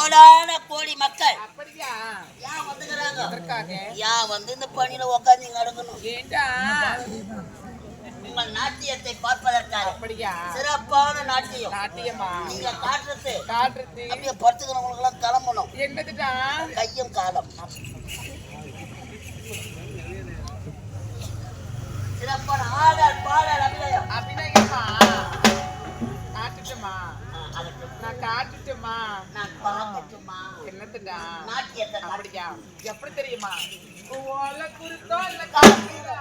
கோடான கோடி மக்கள் அப்படியா ஏன் வந்துக்கிறாங்க அதற்காக ஏன் வந்து இந்த பணியில உட்காந்து நடக்கணும் ஏண்டா உங்கள் நாட்டியத்தை பார்ப்பதற்காக அப்படியா சிறப்பான நாட்டியம் நாட்டியமா நீங்க காட்டுறது அப்படியே காட்டுறது படுத்துக்கிறவங்களுக்கு எல்லாம் கிளம்பணும் என்னதுடா கையும் காலம் சிறப்பான ஆடல் பாடல் அபிநயம் அபிநயமா காட்டுட்டுமா நான் காட்டுட்டுமா நான் பார்க்கட்டுமா என்னதுடா நாட்டியத்தை அப்படியா எப்படி தெரியுமா ஓல குருத்தோ இல்ல காட்டுடா